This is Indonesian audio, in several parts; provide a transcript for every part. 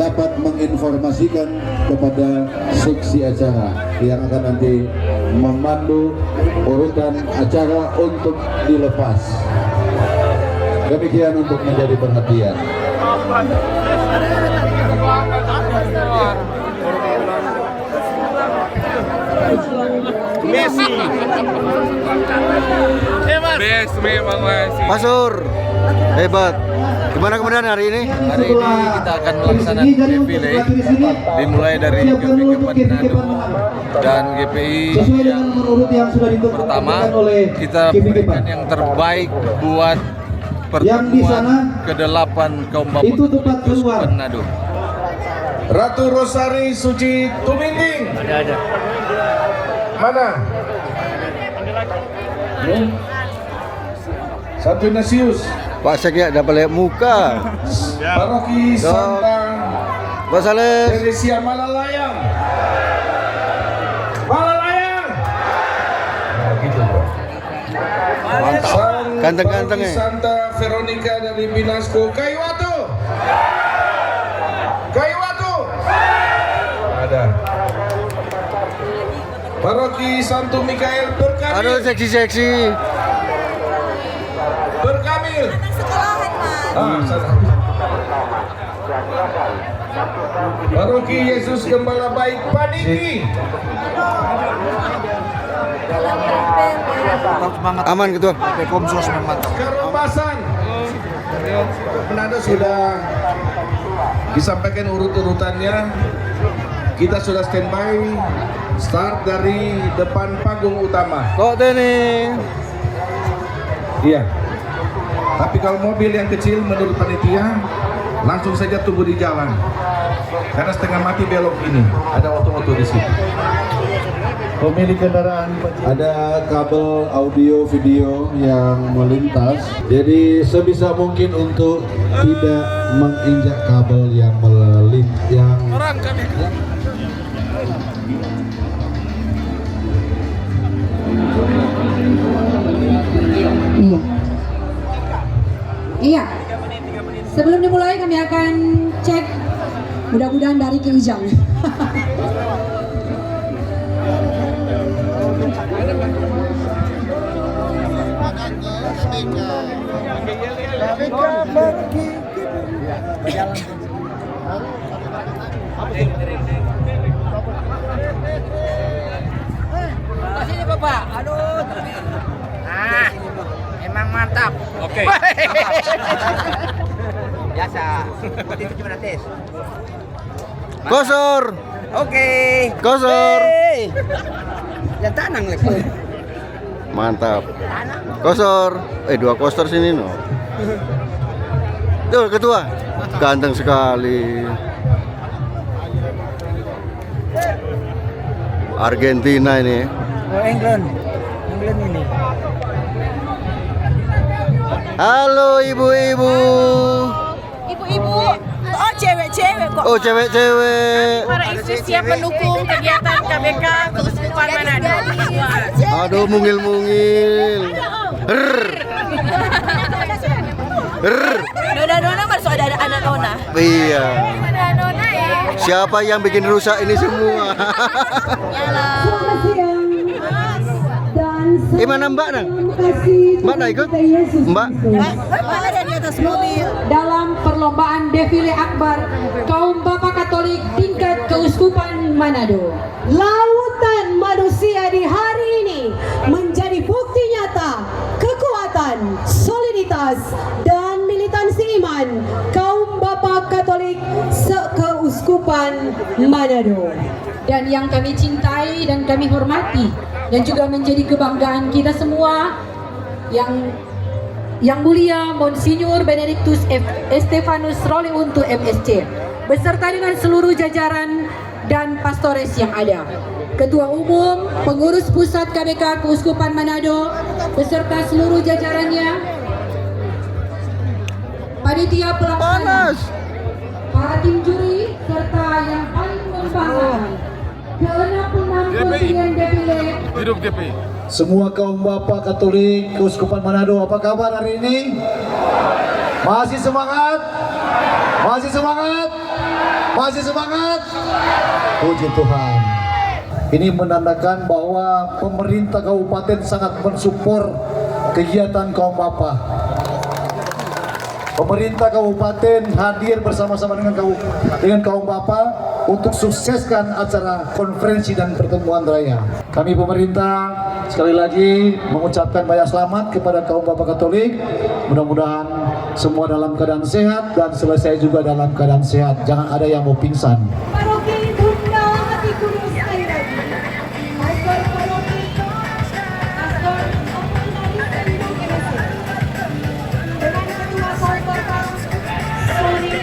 dapat menginformasikan kepada seksi acara yang akan nanti memandu urutan acara untuk dilepas. Demikian untuk menjadi perhatian. Messi. Best memang Messi. Masur, hebat. Gimana kemudian hari ini? Hari ini kita akan melaksanakan defile dimulai dari GPI Manado dan GPI yang pertama kita berikan yang terbaik buat pertemuan ke-8 kaum bapak Manado. Ratu Rosari Suci Tuminding. Ada. Mana? Satu Ignatius. Pak Sekya dapat lihat muka. Paroki Santa Pak Sales. Teresia Malalayang. Malalayang. Nah, gitu bro. Ganteng-ganteng Paroki ya. Santa Veronica dari Binasco Kayuwatu. Kayuwatu. Ada. Paroki Santo Mikael Berkamil. Aduh seksi-seksi. Berkamil. Sana. Paroki Yesus Gembala Baik Paniki. Aman ketua. Karobasan. Manado sudah disampaikan urut-urutannya. Kita sudah standby. Start dari depan panggung utama. Kok ini? Iya. Tapi kalau mobil yang kecil menurut panitia langsung saja tunggu di jalan. Karena setengah mati belok ini. Ada oto-oto di situ. Pemilik kendaraan ada kabel audio video yang melintas, jadi sebisa mungkin untuk tidak menginjak kabel yang Iya. Sebelum dimulai kami akan cek, mudah-mudahan dari Ki Ujang. Sini Bapak, aduh. Nah, emang mantap. Oke. Biasa. Itu cuma tes. Kosor. Oke. Kosor. Yang tanang lagi. Mantap. Kosor. 2 kosor sini no. Tuh ketua. Ganteng sekali. Argentina ini. Oh, England ini. Halo ibu-ibu. Ibu-ibu, oh cewek-cewek kok. Oh cewek-cewek. Para istri siap mendukung kegiatan KBK Keuskupan Manado. Aduh mungil-mungil. Nona masuk ada anak Nona. Iya. Ada Nona ya. Siapa yang bikin rusak ini semua? Selamat siang. Dan Mana Mbak Nang? Mbak Nang ikut? Mbak? Ada di atas mobil. dalam perlombaan defile akbar kaum Bapak Katolik tingkat Keuskupan Manado. Lautan manusia di hari ini menjadi bukti nyata kekuatan, soliditas, dan militansi iman kaum Bapak Katolik se-Keuskupan Manado. Dan yang kami cintai dan kami hormati dan juga menjadi kebanggaan kita semua, yang mulia Monsinyur Benedictus Estefanus Roli Untu MSC beserta dengan seluruh jajaran dan pastores yang ada, Ketua Umum, Pengurus Pusat KBK Keuskupan Manado beserta seluruh jajarannya, panitia pelaksana, para tim juri, serta yang paling membanggakan ke-66 kontingen defile. Hidup GPI. semua kaum Bapak Katolik Keuskupan Manado, apa kabar hari ini? Masih semangat? Masih semangat? Masih semangat? Puji Tuhan. Ini menandakan bahwa pemerintah kabupaten sangat mensupport kegiatan kaum bapa. Pemerintah kabupaten hadir bersama-sama dengan kaum bapa untuk sukseskan acara konferensi dan pertemuan raya. Kami pemerintah sekali lagi mengucapkan banyak selamat kepada kaum bapa Katolik. Mudah-mudahan semua dalam keadaan sehat dan selesai juga dalam keadaan sehat. Jangan ada yang mau pingsan. Paroki Bunda Hati Kudus sekali lagi. Pastor Paroki Pastor Opulari Indonesia. Dengan Ketua Korporat Sony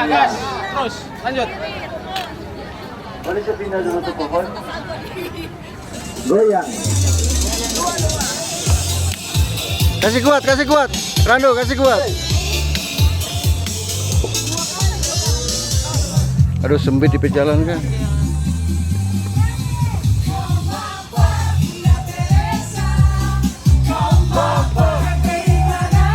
Gas, terus, lanjut. Boleh pindah dulu ke pohon. Goyang. Kasih kuat. Rando, kasih kuat. Aduh, sempit di jalan kan. Bunda Teresa, kaum bapa GPI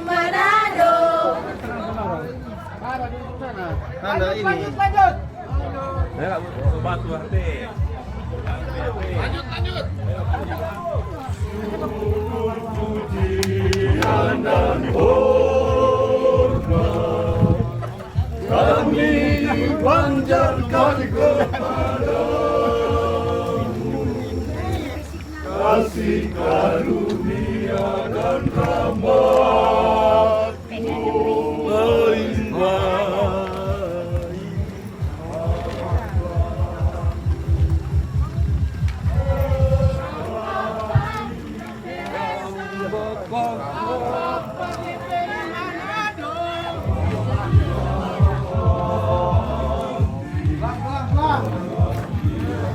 Manado.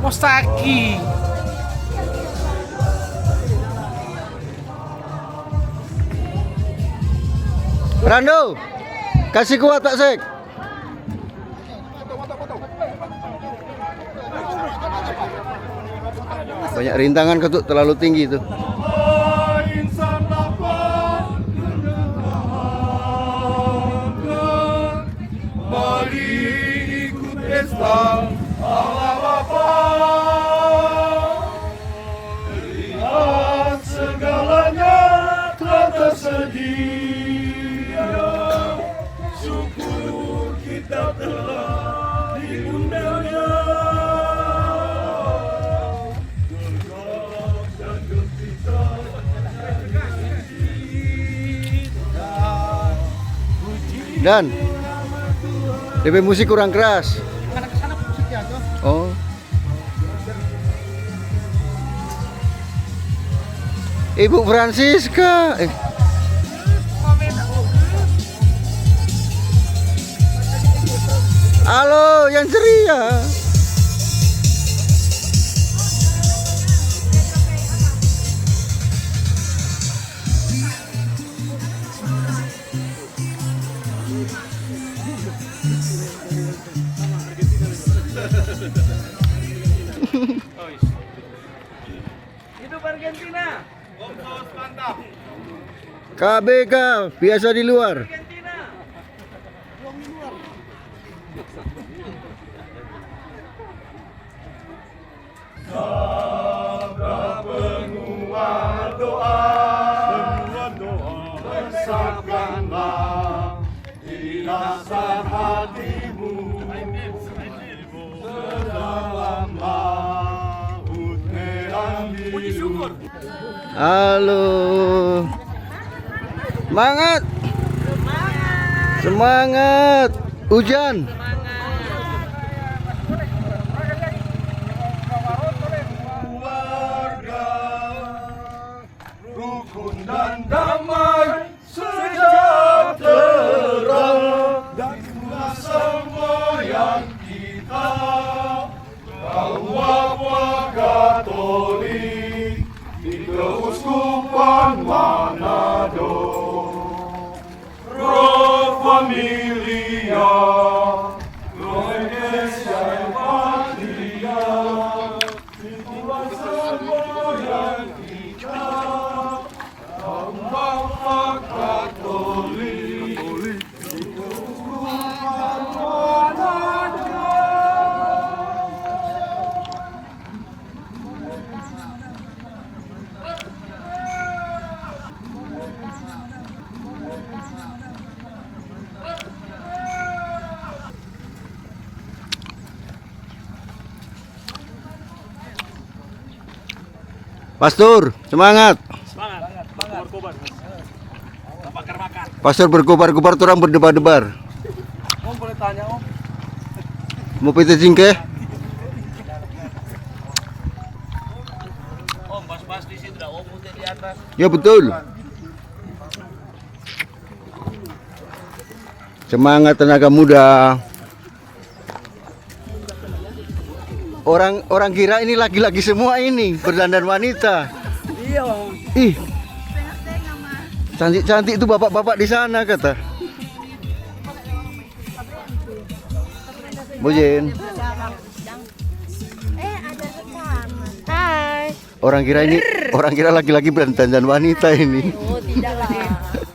Mostaki. Rando, kasih kuat Pak Sek. Banyak rintangan ketuk terlalu tinggi itu. Dan DP musik kurang keras. Oh. Ibu Francisca. Halo, yang ceria. Hidup Argentina. KBK biasa di luar. Argentina. Halo. Semangat. Semangat. Hujan. Rukun dan damai sejahtera dan semua yang kita kaum Bapa Katolik di Keuskupan Manado, Pro Familia, Pro Ecclesia Patria, itulah semua yang kita kaum Bapa Katolik di Keuskupan Manado. Pastor, semangat. Pastor berkobar-kobar, orang berdebar-debar. Om boleh tanya om? Mau pita jingke? Om pas-pas di situ dah om putih di atas. Ya betul. Semangat tenaga muda. Orang kira ini laki-laki semua ini berdandan wanita. Iya. Ih, cantik-cantik itu bapak-bapak di sana kata. Bojen. Hai. Orang kira laki-laki berdandan wanita ini. Oh tidak lah.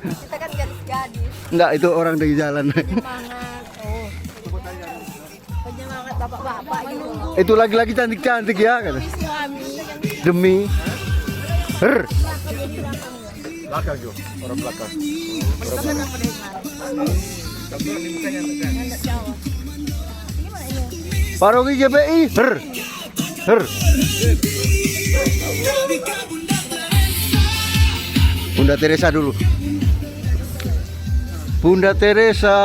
Kita kan gadis-gadis. Enggak, itu orang dari jalan. Semangat. Oh. Penyemangat bapak-bapak gitu. Itu laki-laki cantik-cantik ya kata. Suami. Demi. Her. Belakang Jo, orang belakang. Paroki JPI. Her. Her. Bunda Teresa dulu. Bunda Teresa.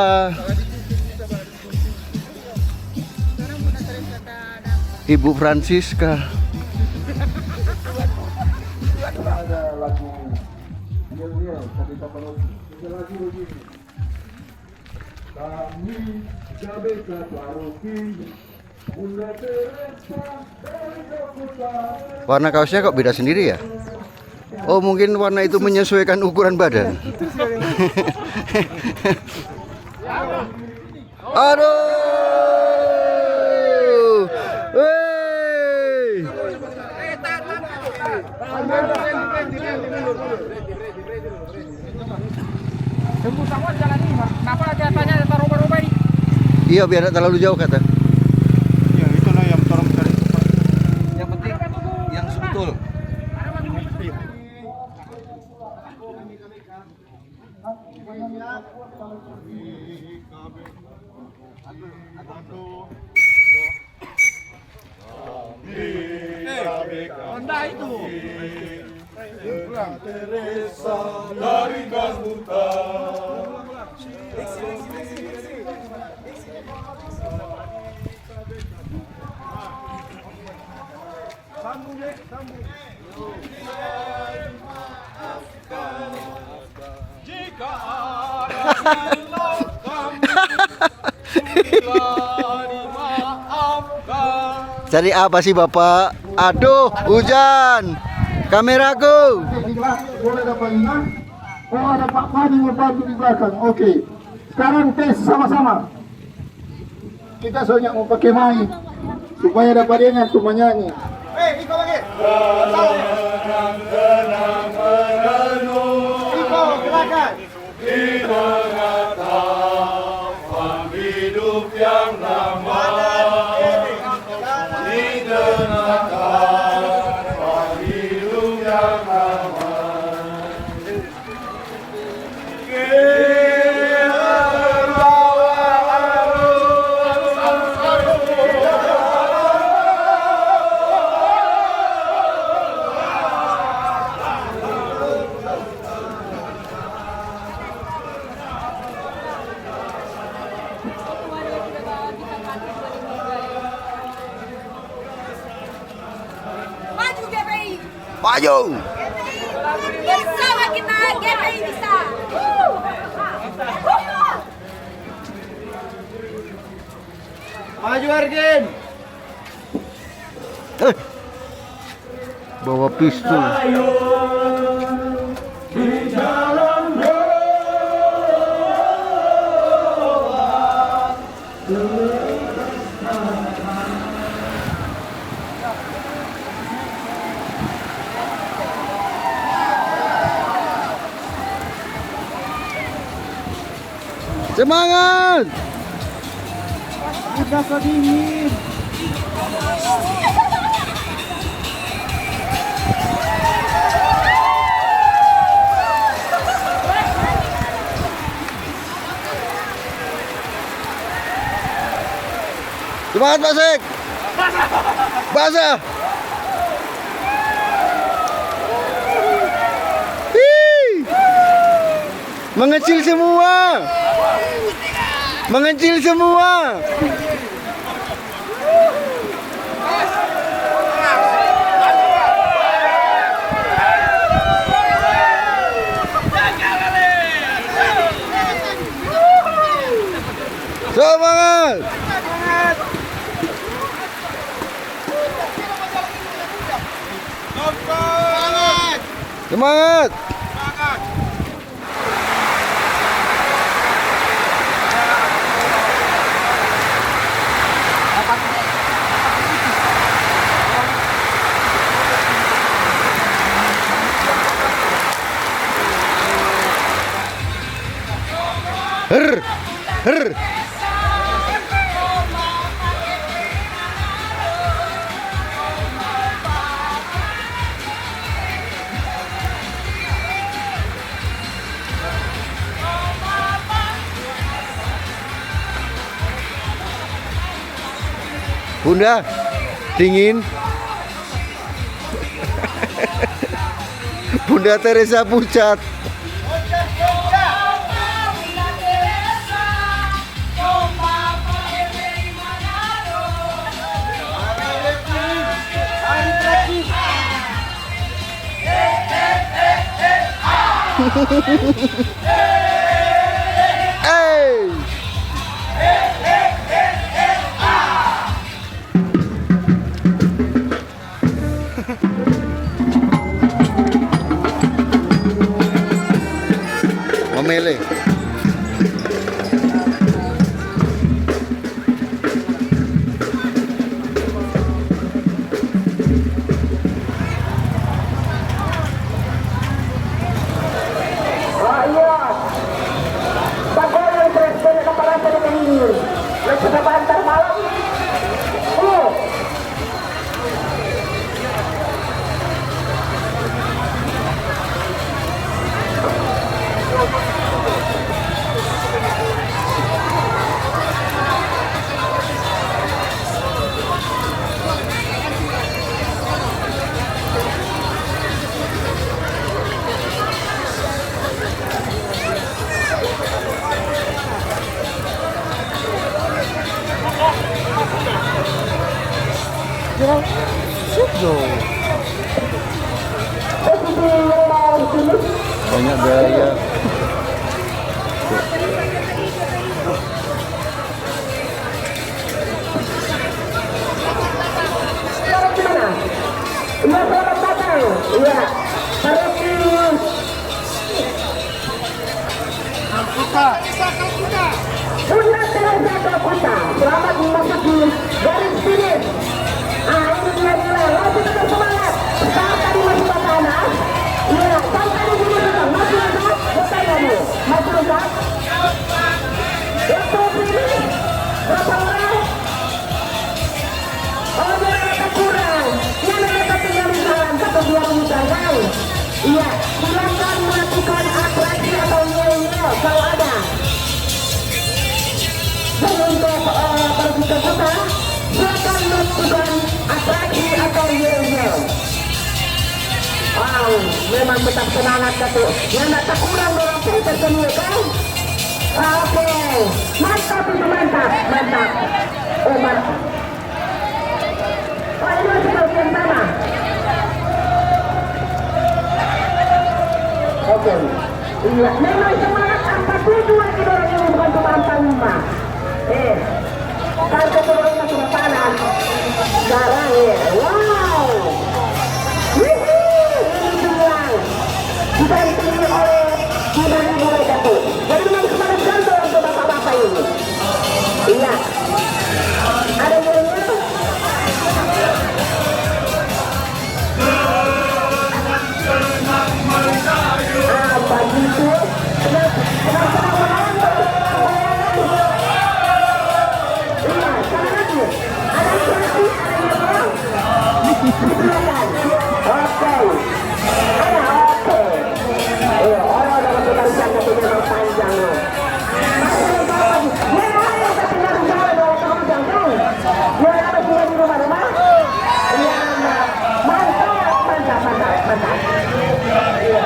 Ibu Francisca. Ada lagu yel-yel tapi tak perlu lagi begini. Kami Jabeka Paroki Bunda Teresa dari Jakarta. Warna kaosnya kok beda sendiri ya? Oh, mungkin warna itu menyesuaikan ukuran badan. Aduh. Wey. Iya, biar tidak terlalu jauh kata. Ya, itulah yang orang cari. Yang penting yang sebetul. Honda itu. Teresa dari Gamuta. Jika ada salah kami, bila dimaafkan. Cari apa sih Bapak? Aduh, hujan. Kameraku. Boleh dapat ingat? Oh, ada Pak Fadi membantu di belakang. Oke. Sekarang tes sama-sama. Kita soalnya mau pakai mic supaya dapat dengar tuh menyanyi. Iko lagi. Iko, silakan. Maju. Bersama kita GPI bisa. Maju Argen. Bawa pistol. Semangat! Semangat Pak Sek! Basah! Hii! Mengecil semua! Mengecil semua! Semangat! Semangat! Her, her. Bunda, dingin. Bunda Teresa pucat. Hey! Memilih. Banyak gaya. Bunda Teresa Kalkuta, selamat memasuki garis finish. Ah, ini dia nilai, masih tetap semangat. Saat tadi masih panas. Iya, sampai di sini juga masih lengkap. Betul kamu, masih lengkap. Untuk finish, berapa orang? Oh, dia ada kurang. Yang mereka tinggal di jalan 1-2 meter, guys. Iya, silakan melakukan atraksi atau yel-yel kalau ada. Untuk pergi ke kota, silakan melakukan atraksi atau yel-yel. Wow, memang tetap semangat satu. Yang tak kurang dalam cerita seni kan? Oke, mantap itu mantap, mantap. Oh mantap. Oh ini masih bagian sama. Oke. Iya, memang semangat 47 lagi dorong ini bukan cuma 45. Kan keturunannya sudah panas. Sekarang ya, wow. Wihih, ini bilang kita dipilih oleh ibu-ibu mereka tuh. Jadi memang semangat gantung untuk bapak-bapak ini. Iya. Ada yang ngomongnya tuh? Begitu. Senang-senang menonton. Iya, sekarang lagi. Ada selfie, ada yang silakan. Oke. Ada oke. Iya, orang udah masukkan sana itu memang panjang loh. Masih ada lagi. Ya, kita tinggal di sana dong, panjang tuh. Ya, ada tinggal di rumah-rumah. Iya, mantap. Iya.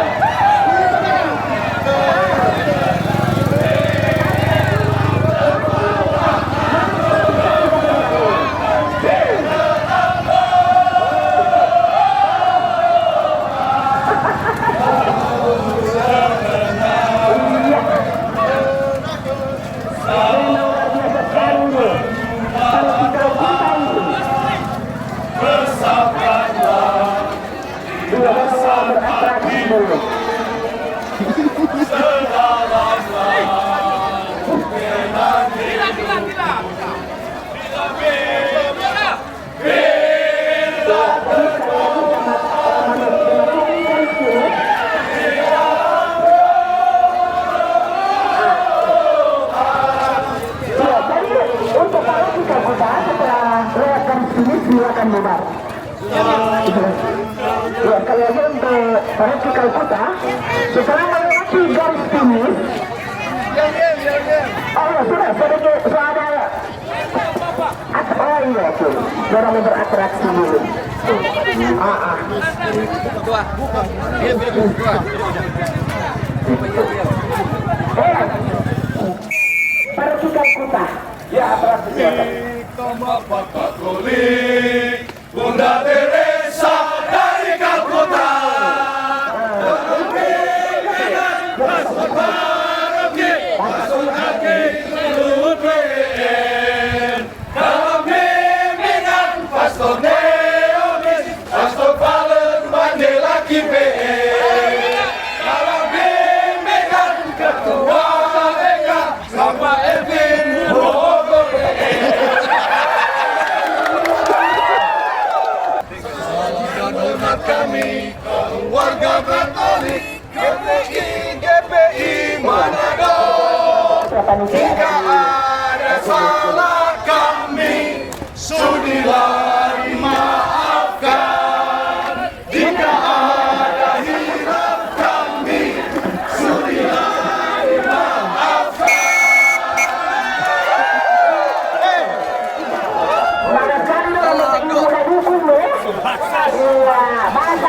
Silakan bubar. Ya, kalau untuk vertikal kota, setelah melewati garis finish. Oh ya, sudah ada. Oh iya, tuh. Sudah beratraksi dulu. Vertikal kota. Ya, atraksi. Bapak Katolik, Bunda Teresa dari Kalkuta. Pastor Paroki, Luhut PN. Dalam bimbingan Pastor Neomis, Pastor Valen Mandela KPN. Dalam bimbingan Ketua Eka, sama Elvin Bogo PN. Kami warga Katolik GPI Manado, jika ada salah kami sudilah dimaafkan, jika ada hilaf kami sudilah dimaafkan. Mana kali orang mulai dukung lo? Iya, bahasa